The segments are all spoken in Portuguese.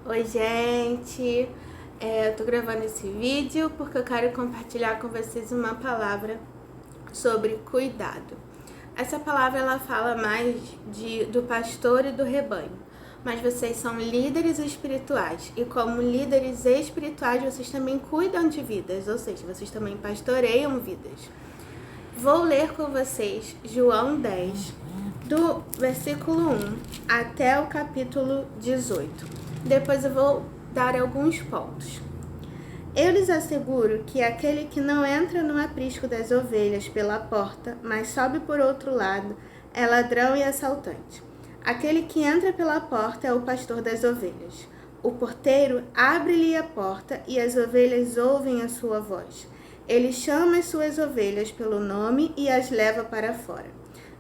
Oi, gente! Eu tô gravando esse vídeo porque eu quero compartilhar com vocês uma palavra sobre cuidado. Essa palavra ela fala mais do pastor e do rebanho, mas vocês são líderes espirituais e como líderes espirituais vocês também cuidam de vidas, ou seja, vocês também pastoreiam vidas. Vou ler com vocês João 10, do versículo 1 até o capítulo 18. Depois eu vou dar alguns pontos. Eu lhes asseguro que aquele que não entra no aprisco das ovelhas pela porta, mas sobe por outro lado, é ladrão e assaltante. Aquele que entra pela porta é o pastor das ovelhas. O porteiro abre-lhe a porta e as ovelhas ouvem a sua voz. Ele chama as suas ovelhas pelo nome e as leva para fora.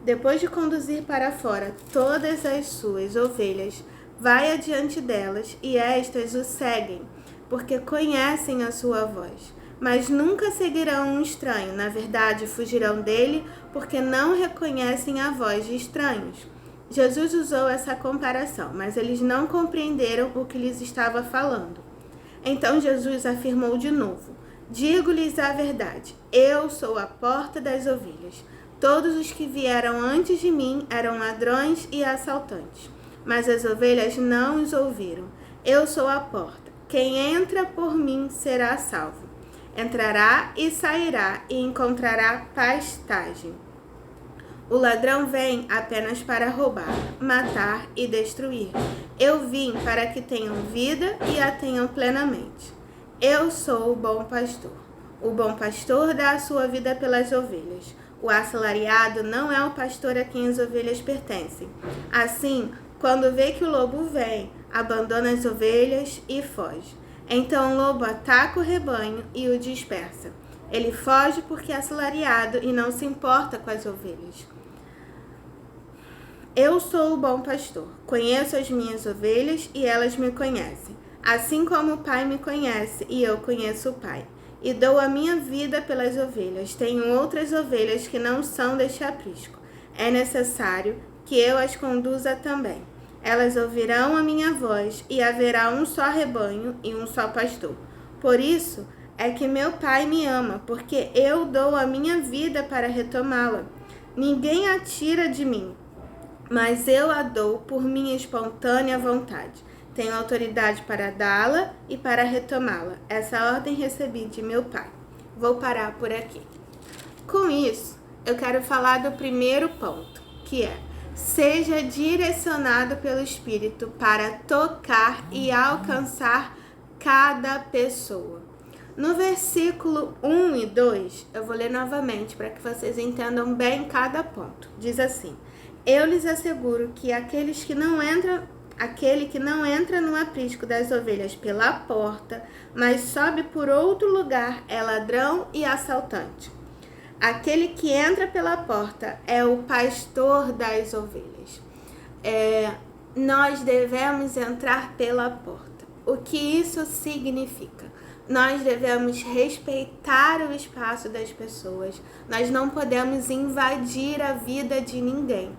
Depois de conduzir para fora todas as suas ovelhas, vai adiante delas e estas o seguem, porque conhecem a sua voz. Mas nunca seguirão um estranho, na verdade fugirão dele, porque não reconhecem a voz de estranhos. Jesus usou essa comparação, mas eles não compreenderam o que lhes estava falando. Então Jesus afirmou de novo: digo-lhes a verdade, eu sou a porta das ovelhas. Todos os que vieram antes de mim eram ladrões e assaltantes, mas as ovelhas não os ouviram. Eu sou a porta. Quem entra por mim será salvo. Entrará e sairá e encontrará pastagem. O ladrão vem apenas para roubar, matar e destruir. Eu vim para que tenham vida e a tenham plenamente. Eu sou o bom pastor. O bom pastor dá a sua vida pelas ovelhas. O assalariado não é o pastor a quem as ovelhas pertencem. Assim, quando vê que o lobo vem, abandona as ovelhas e foge. Então o lobo ataca o rebanho e o dispersa. Ele foge porque é assalariado e não se importa com as ovelhas. Eu sou o bom pastor. Conheço as minhas ovelhas e elas me conhecem. Assim como o Pai me conhece e eu conheço o Pai. E dou a minha vida pelas ovelhas. Tenho outras ovelhas que não são deste aprisco. É necessário que eu as conduza também. Elas ouvirão a minha voz e haverá um só rebanho e um só pastor. Por isso é que meu Pai me ama, porque eu dou a minha vida para retomá-la. Ninguém a tira de mim, mas eu a dou por minha espontânea vontade. Tenho autoridade para dá-la e para retomá-la. Essa ordem recebi de meu Pai. Vou parar por aqui. Com isso, eu quero falar do primeiro ponto, que é: seja direcionado pelo Espírito para tocar e alcançar cada pessoa. No versículo 1 e 2, eu vou ler novamente para que vocês entendam bem cada ponto. Diz assim: eu lhes asseguro que aquele que não entra no aprisco das ovelhas pela porta, mas sobe por outro lugar, é ladrão e assaltante. Aquele que entra pela porta é o pastor das ovelhas. Nós devemos entrar pela porta. O que isso significa? Nós devemos respeitar o espaço das pessoas. Nós não podemos invadir a vida de ninguém.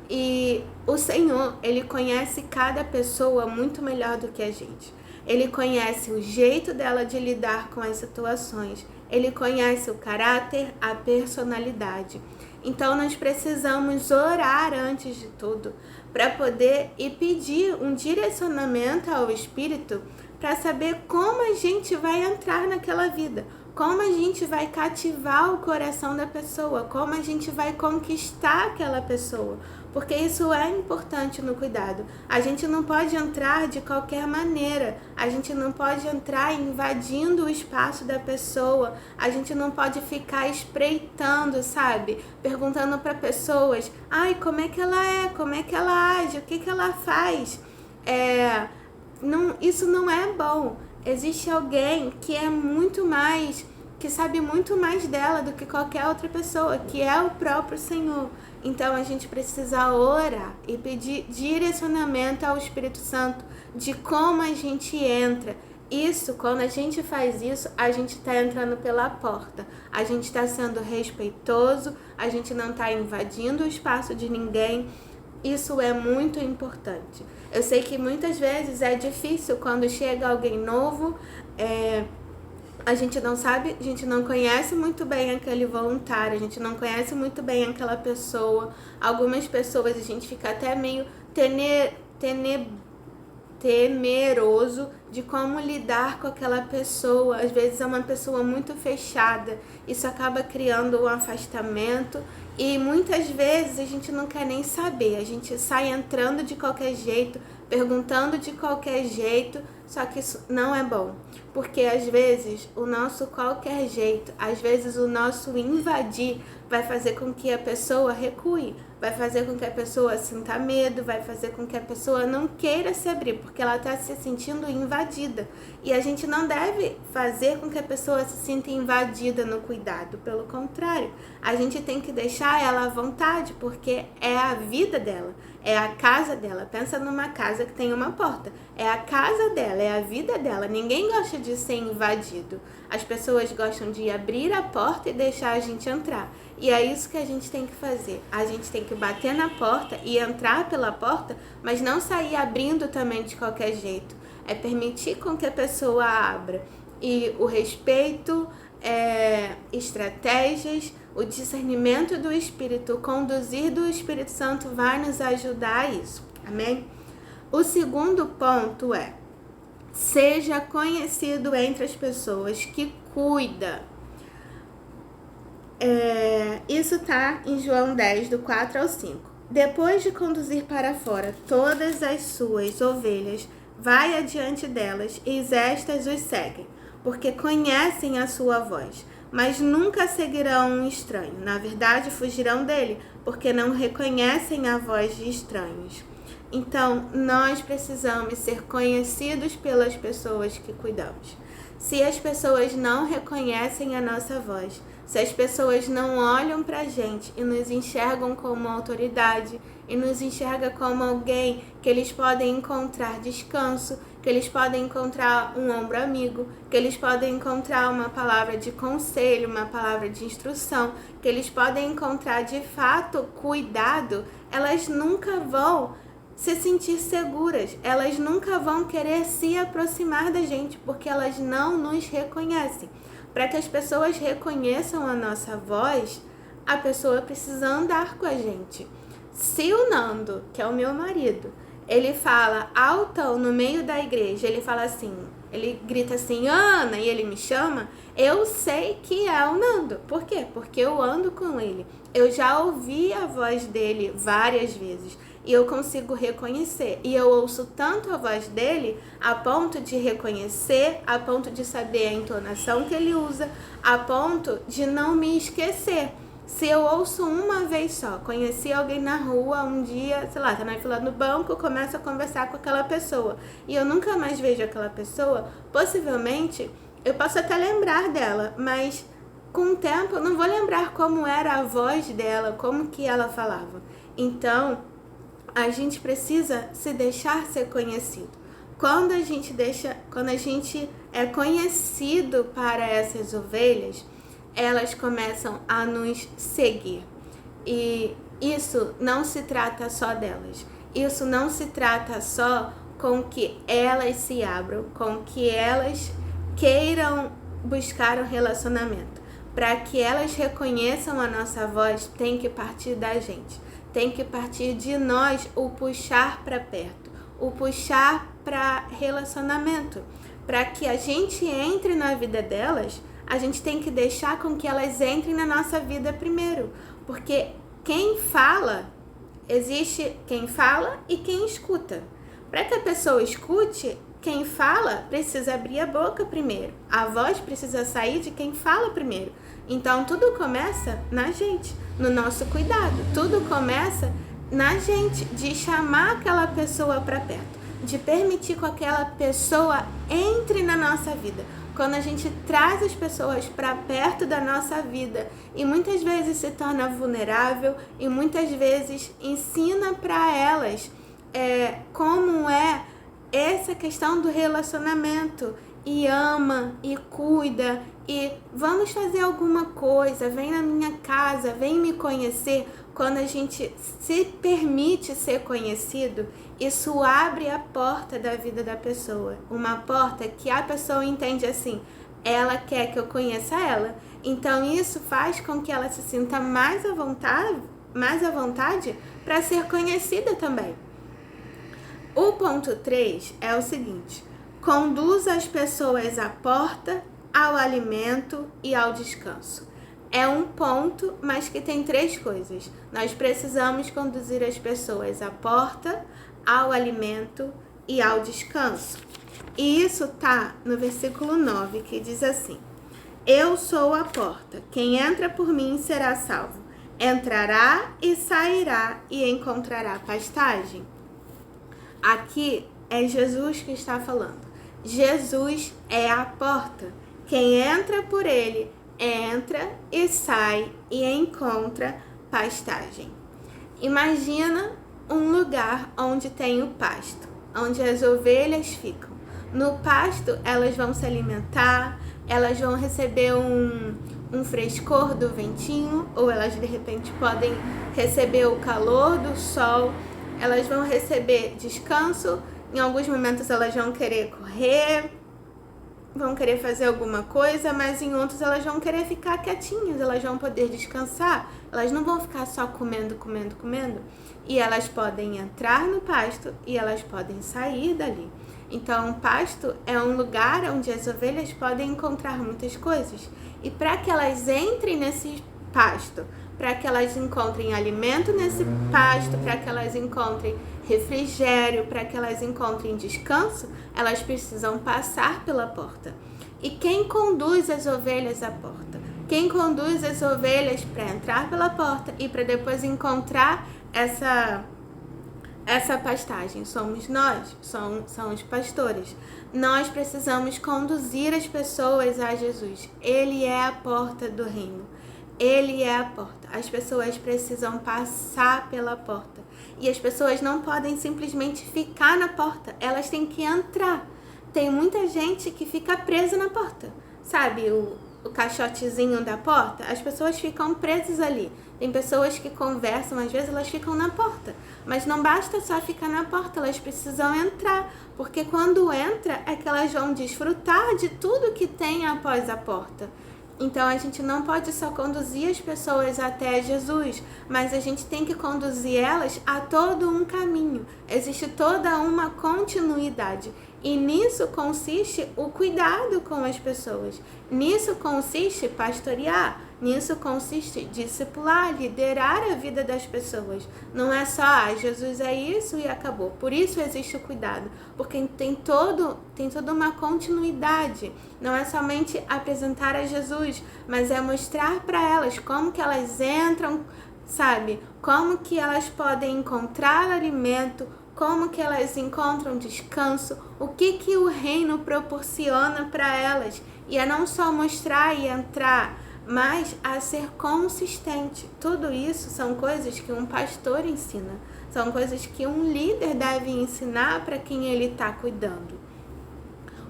E o Senhor, Ele conhece cada pessoa muito melhor do que a gente. Ele conhece o jeito dela de lidar com as situações. Ele conhece o caráter, a personalidade. Então, nós precisamos orar antes de tudo para poder e pedir um direcionamento ao Espírito para saber como a gente vai entrar naquela vida, como a gente vai cativar o coração da pessoa, como a gente vai conquistar aquela pessoa, porque isso é importante no cuidado. A gente não pode entrar de qualquer maneira, a gente não pode entrar invadindo o espaço da pessoa, a gente não pode ficar espreitando, sabe? Perguntando para pessoas, como é que ela é, como é que ela age, o que que ela faz. Isso não é bom. Existe alguém que é muito mais, que sabe muito mais dela do que qualquer outra pessoa, que é o próprio Senhor. Então a gente precisa orar e pedir direcionamento ao Espírito Santo de como a gente entra. Isso, quando a gente faz isso, a gente está entrando pela porta. A gente está sendo respeitoso, a gente não está invadindo o espaço de ninguém. Isso é muito importante. Eu sei que muitas vezes é difícil quando chega alguém novo, a gente não sabe, a gente não conhece muito bem aquele voluntário, a gente não conhece muito bem aquela pessoa. Algumas pessoas a gente fica até meio temeroso de como lidar com aquela pessoa. Às vezes é uma pessoa muito fechada, isso acaba criando um afastamento e muitas vezes a gente não quer nem saber, a gente sai entrando de qualquer jeito, perguntando de qualquer jeito, só que isso não é bom, porque às vezes o nosso qualquer jeito, às vezes o nosso invadir vai fazer com que a pessoa recue, vai fazer com que a pessoa sinta medo, vai fazer com que a pessoa não queira se abrir, porque ela está se sentindo invadida. E a gente não deve fazer com que a pessoa se sinta invadida no cuidado, pelo contrário, a gente tem que deixar ela à vontade, porque é a vida dela, é a casa dela. Pensa numa casa que tem uma porta, é a casa dela, é a vida dela. Ninguém gosta de ser invadido. As pessoas gostam de abrir a porta e deixar a gente entrar. E é isso que a gente tem que fazer. A gente tem que bater na porta e entrar pela porta, mas não sair abrindo também de qualquer jeito. É permitir com que a pessoa abra. E o respeito, estratégias, o discernimento do Espírito, o conduzir do Espírito Santo vai nos ajudar a isso. Amém? O segundo ponto é: seja conhecido entre as pessoas que cuida. Isso está em João 10, do 4 ao 5. Depois de conduzir para fora todas as suas ovelhas, vai adiante delas, e estas os seguem, porque conhecem a sua voz, mas nunca seguirão um estranho. Na verdade, fugirão dele, porque não reconhecem a voz de estranhos. Então, nós precisamos ser conhecidos pelas pessoas que cuidamos. Se as pessoas não reconhecem a nossa voz, se as pessoas não olham pra gente e nos enxergam como autoridade, e nos enxergam como alguém que eles podem encontrar descanso, que eles podem encontrar um ombro amigo, que eles podem encontrar uma palavra de conselho, uma palavra de instrução, que eles podem encontrar de fato cuidado, elas nunca vão se sentir seguras, elas nunca vão querer se aproximar da gente, porque elas não nos reconhecem. Para que as pessoas reconheçam a nossa voz, a pessoa precisa andar com a gente. Se o Nando, que é o meu marido, ele fala altão no meio da igreja, ele fala assim, ele grita assim, Ana, e ele me chama, eu sei que é o Nando. Por quê? Porque eu ando com ele. Eu já ouvi a voz dele várias vezes e eu consigo reconhecer. E eu ouço tanto a voz dele a ponto de reconhecer, a ponto de saber a entonação que ele usa, a ponto de não me esquecer. Se eu ouço uma vez só, conheci alguém na rua um dia, sei lá, tá na fila do banco, começo a conversar com aquela pessoa e eu nunca mais vejo aquela pessoa, possivelmente eu posso até lembrar dela, mas com o tempo eu não vou lembrar como era a voz dela, como que ela falava. Então, a gente precisa se deixar ser conhecido. Quando a gente é conhecido para essas ovelhas, elas começam a nos seguir. E isso não se trata só delas. Isso não se trata só com que elas se abram, com que elas queiram buscar um relacionamento. Para que elas reconheçam a nossa voz, tem que partir da gente. Tem que partir de nós o puxar para perto, o puxar para relacionamento. Para que a gente entre na vida delas, a gente tem que deixar com que elas entrem na nossa vida primeiro. Porque quem fala, existe quem fala e quem escuta. Para que a pessoa escute, quem fala precisa abrir a boca primeiro. A voz precisa sair de quem fala primeiro. Então, tudo começa na gente, no nosso cuidado. Tudo começa na gente, de chamar aquela pessoa para perto, de permitir que aquela pessoa entre na nossa vida. Quando a gente traz as pessoas para perto da nossa vida e muitas vezes se torna vulnerável e muitas vezes ensina para elas como é essa questão do relacionamento, e ama, e cuida, e vamos fazer alguma coisa, vem na minha casa, vem me conhecer. Quando a gente se permite ser conhecido, isso abre a porta da vida da pessoa, uma porta que a pessoa entende assim, ela quer que eu conheça ela, então isso faz com que ela se sinta mais à vontade para ser conhecida também. O ponto 3 é o seguinte: conduz as pessoas à porta, ao alimento e ao descanso. É um ponto, mas que tem 3 coisas. Nós precisamos conduzir as pessoas à porta, ao alimento e ao descanso. E isso está no versículo 9, que diz assim: eu sou a porta, quem entra por mim será salvo. Entrará e sairá e encontrará pastagem. Aqui é Jesus que está falando. Jesus é a porta. Quem entra por ele, entra e sai e encontra pastagem. Imagina um lugar onde tem o pasto, onde as ovelhas ficam. No pasto, elas vão se alimentar, elas vão receber um frescor do ventinho, ou elas de repente podem receber o calor do sol, elas vão receber descanso, em alguns momentos elas vão querer correr, vão querer fazer alguma coisa, mas em outros elas vão querer ficar quietinhas, elas vão poder descansar, elas não vão ficar só comendo. E elas podem entrar no pasto e elas podem sair dali. Então, o pasto é um lugar onde as ovelhas podem encontrar muitas coisas. E para que elas entrem nesse pasto, para que elas encontrem alimento nesse pasto, para que elas encontrem refrigério, para que elas encontrem descanso, elas precisam passar pela porta. E quem conduz as ovelhas à porta? Quem conduz as ovelhas para entrar pela porta e para depois encontrar essa pastagem? Somos nós, são os pastores. Nós precisamos conduzir as pessoas a Jesus. Ele é a porta do reino. Ele é a porta. As pessoas precisam passar pela porta. E as pessoas não podem simplesmente ficar na porta. Elas têm que entrar. Tem muita gente que fica presa na porta. Sabe o caixotezinho da porta? As pessoas ficam presas ali. Tem pessoas que conversam, às vezes elas ficam na porta. Mas não basta só ficar na porta, elas precisam entrar. Porque quando entra é que elas vão desfrutar de tudo que tem após a porta. Então, a gente não pode só conduzir as pessoas até Jesus, mas a gente tem que conduzir elas a todo um caminho. Existe toda uma continuidade. E nisso consiste o cuidado com as pessoas. Nisso consiste pastorear. Nisso consiste discipular, liderar a vida das pessoas. Não é só, Jesus é isso e acabou. Por isso existe o cuidado, porque tem toda uma continuidade. Não é somente apresentar a Jesus, mas é mostrar para elas como que elas entram, sabe? Como que elas podem encontrar alimento, como que elas encontram descanso, o que o reino proporciona para elas. E é não só mostrar e entrar, mas a ser consistente. Tudo isso são coisas que um pastor ensina. São coisas que um líder deve ensinar para quem ele está cuidando.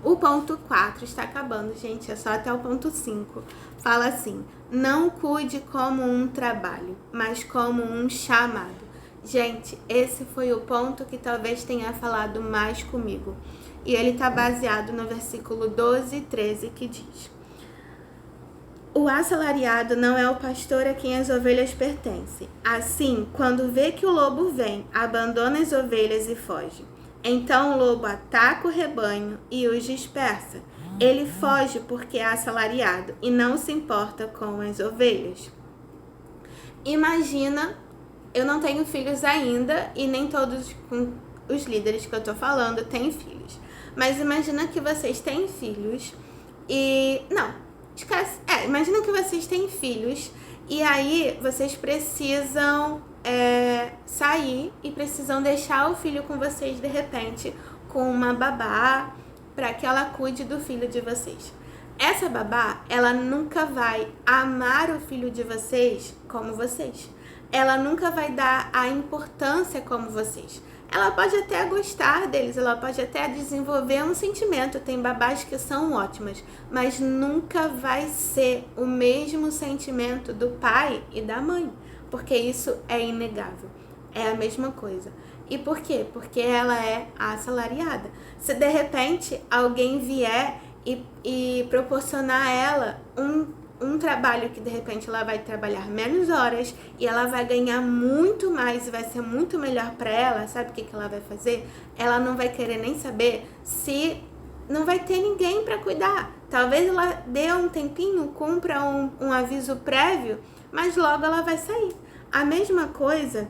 O ponto 4 está acabando, gente. É só até o ponto 5. Fala assim: não cuide como um trabalho, mas como um chamado. Gente, esse foi o ponto que talvez tenha falado mais comigo. E ele está baseado no versículo 12 e 13, que diz: o assalariado não é o pastor a quem as ovelhas pertencem. Assim, quando vê que o lobo vem, abandona as ovelhas e foge. Então o lobo ataca o rebanho e os dispersa. Ele foge porque é assalariado e não se importa com as ovelhas. Imagina, eu não tenho filhos ainda e nem todos os líderes que eu tô falando têm filhos. Mas imagina que vocês têm filhos e... Esquece. Imagina que vocês têm filhos e aí vocês precisam sair e precisam deixar o filho com vocês de repente com uma babá para que ela cuide do filho de vocês. Essa babá, ela nunca vai amar o filho de vocês como vocês. Ela nunca vai dar a importância como vocês. Ela pode até gostar deles, ela pode até desenvolver um sentimento. Tem babás que são ótimas, mas nunca vai ser o mesmo sentimento do pai e da mãe, porque isso é inegável. É a mesma coisa. E por quê? Porque ela é assalariada. Se de repente alguém vier e proporcionar a ela um trabalho que de repente ela vai trabalhar menos horas e ela vai ganhar muito mais e vai ser muito melhor para ela, sabe o que ela vai fazer? Ela não vai querer nem saber se não vai ter ninguém para cuidar. Talvez ela dê um tempinho, cumpra um aviso prévio, mas logo ela vai sair. A mesma coisa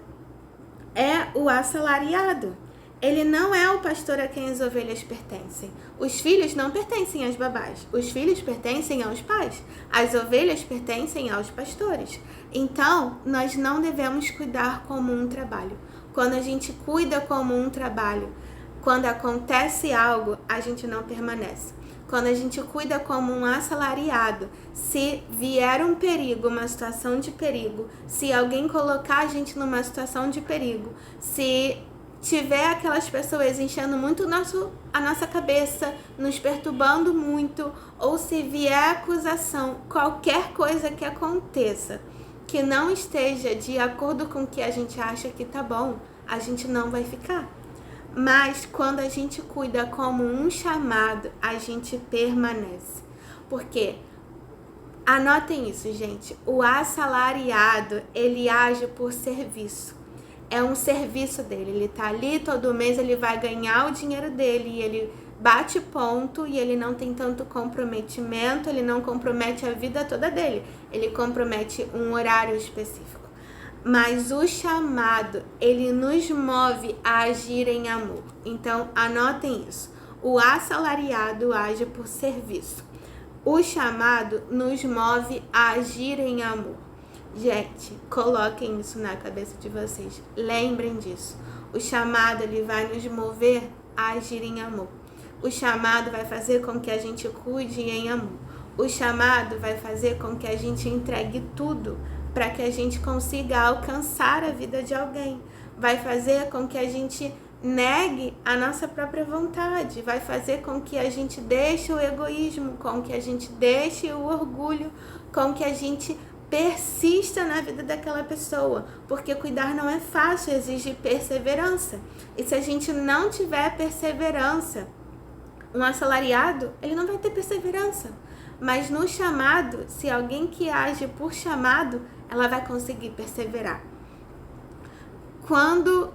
é o assalariado. Ele não é o pastor a quem as ovelhas pertencem. Os filhos não pertencem às babás. Os filhos pertencem aos pais. As ovelhas pertencem aos pastores. Então, nós não devemos cuidar como um trabalho. Quando a gente cuida como um trabalho, quando acontece algo, a gente não permanece. Quando a gente cuida como um assalariado, se vier um perigo, uma situação de perigo, se alguém colocar a gente numa situação de perigo, se tiver aquelas pessoas enchendo muito a nossa cabeça, nos perturbando muito, ou se vier acusação, qualquer coisa que aconteça, que não esteja de acordo com o que a gente acha que tá bom, a gente não vai ficar. Mas quando a gente cuida como um chamado, a gente permanece. Porque, anotem isso, gente, o assalariado, ele age por serviço. É um serviço dele, ele tá ali todo mês, ele vai ganhar o dinheiro dele e ele bate ponto e ele não tem tanto comprometimento, ele não compromete a vida toda dele, ele compromete um horário específico. Mas o chamado, ele nos move a agir em amor. Então, anotem isso. O assalariado age por serviço. O chamado nos move a agir em amor. Gente, coloquem isso na cabeça de vocês. Lembrem disso. O chamado, ele vai nos mover a agir em amor. O chamado vai fazer com que a gente cuide em amor. O chamado vai fazer com que a gente entregue tudo para que a gente consiga alcançar a vida de alguém. Vai fazer com que a gente negue a nossa própria vontade. Vai fazer com que a gente deixe o egoísmo, com que a gente deixe o orgulho, com que a gente persista na vida daquela pessoa, porque cuidar não é fácil, exige perseverança. E se a gente não tiver perseverança, um assalariado, ele não vai ter perseverança. Mas no chamado, se alguém que age por chamado, ela vai conseguir perseverar. Quando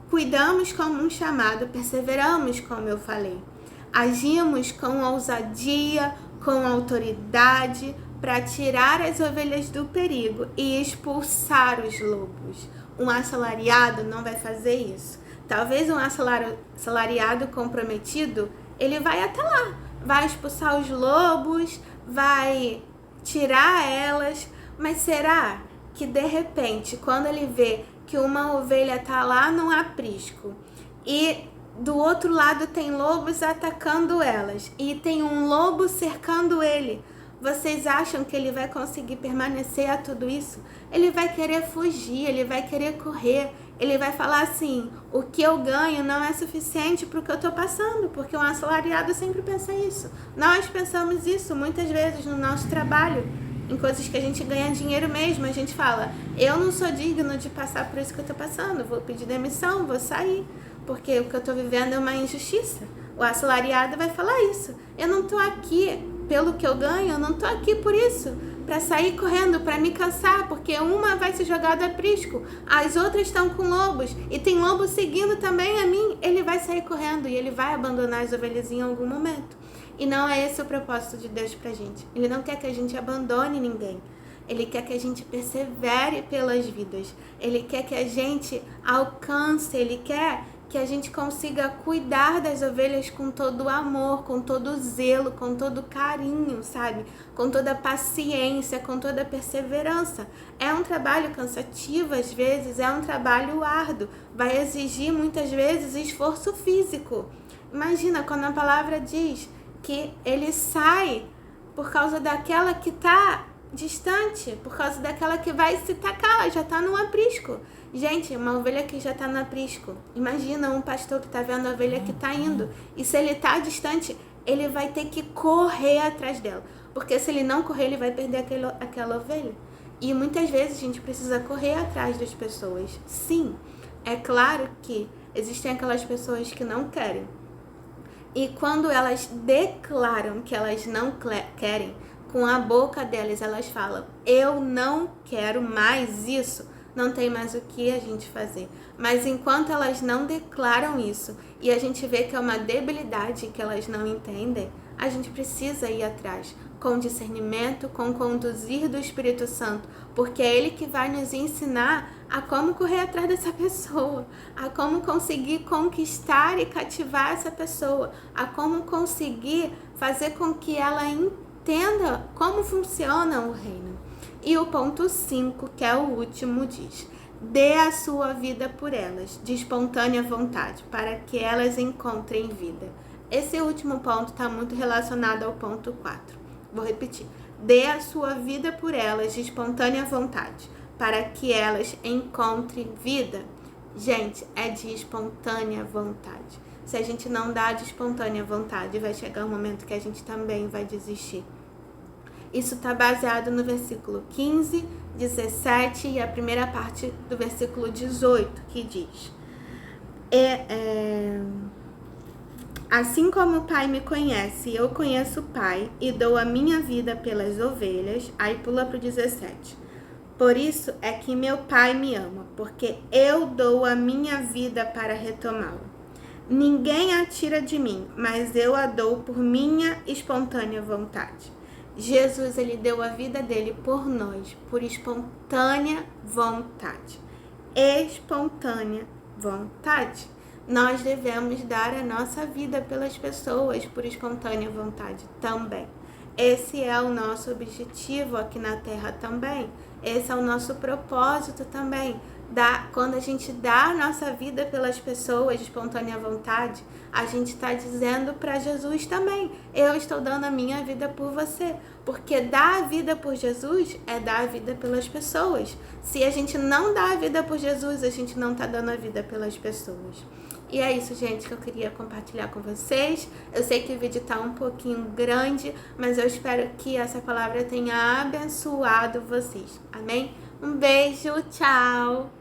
cuidamos como um chamado, perseveramos, como eu falei. Agimos com ousadia, com autoridade, para tirar as ovelhas do perigo e expulsar os lobos. Um assalariado não vai fazer isso. Talvez um assalariado comprometido, ele vai até lá, vai expulsar os lobos, vai tirar elas, mas será que de repente, quando ele vê que uma ovelha está lá num aprisco e do outro lado tem lobos atacando elas e tem um lobo cercando ele, vocês acham que ele vai conseguir permanecer a tudo isso? Ele vai querer fugir, ele vai querer correr, ele vai falar assim, o que eu ganho não é suficiente para o que eu estou passando, porque um assalariado sempre pensa isso. Nós pensamos isso muitas vezes no nosso trabalho, em coisas que a gente ganha dinheiro mesmo, a gente fala, eu não sou digno de passar por isso que eu estou passando, vou pedir demissão, vou sair, porque o que eu estou vivendo é uma injustiça. O assalariado vai falar isso, eu não estou aqui pelo que eu ganho, eu não estou aqui por isso, para sair correndo, para me cansar, porque uma vai se jogar do aprisco, as outras estão com lobos, e tem lobo seguindo também a mim, ele vai sair correndo e ele vai abandonar as ovelhas em algum momento. E não é esse o propósito de Deus pra gente. Ele não quer que a gente abandone ninguém. Ele quer que a gente persevere pelas vidas. Ele quer que a gente alcance, ele quer que a gente consiga cuidar das ovelhas com todo o amor, com todo o zelo, com todo o carinho, sabe? Com toda a paciência, com toda a perseverança. É um trabalho cansativo às vezes, é um trabalho árduo, vai exigir muitas vezes esforço físico. Imagina quando a palavra diz que ele sai por causa daquela que está distante, por causa daquela que vai se tacar, ela já tá no aprisco. Gente, uma ovelha que já tá no aprisco. Imagina um pastor que tá vendo a ovelha que tá indo. E se ele tá distante, ele vai ter que correr atrás dela. Porque se ele não correr, ele vai perder aquela ovelha. E muitas vezes a gente precisa correr atrás das pessoas. Sim, é claro que existem aquelas pessoas que não querem. E quando elas declaram que elas não querem, com a boca delas elas falam, eu não quero mais isso, não tem mais o que a gente fazer. Mas enquanto elas não declaram isso, e a gente vê que é uma debilidade que elas não entendem, a gente precisa ir atrás, com discernimento, com conduzir do Espírito Santo, porque é Ele que vai nos ensinar a como correr atrás dessa pessoa, a como conseguir conquistar e cativar essa pessoa, a como conseguir fazer com que ela entenda como funciona o reino. E o ponto 5, que é o último, diz: dê a sua vida por elas, de espontânea vontade, para que elas encontrem vida. Esse último ponto está muito relacionado ao ponto 4. Vou repetir. Dê a sua vida por elas, de espontânea vontade, para que elas encontrem vida. Gente, é de espontânea vontade. Se a gente não dá de espontânea vontade, vai chegar um momento que a gente também vai desistir. Isso está baseado no versículo 15, 17 e a primeira parte do versículo 18, que diz: assim como o Pai me conhece, eu conheço o Pai e dou a minha vida pelas ovelhas. Aí pula para o 17. Por isso é que meu Pai me ama, porque eu dou a minha vida para retomá-la. Ninguém a tira de mim, mas eu a dou por minha espontânea vontade. Jesus, ele deu a vida dele por nós, por espontânea vontade. Espontânea vontade. Nós devemos dar a nossa vida pelas pessoas por espontânea vontade também. Esse é o nosso objetivo aqui na Terra também. Esse é o nosso propósito também. Quando a gente dá a nossa vida pelas pessoas de espontânea vontade, a gente está dizendo para Jesus também: eu estou dando a minha vida por você. Porque dar a vida por Jesus é dar a vida pelas pessoas. Se a gente não dá a vida por Jesus, a gente não está dando a vida pelas pessoas. E é isso, gente, que eu queria compartilhar com vocês. Eu sei que o vídeo tá um pouquinho grande, mas eu espero que essa palavra tenha abençoado vocês. Amém? Um beijo, tchau!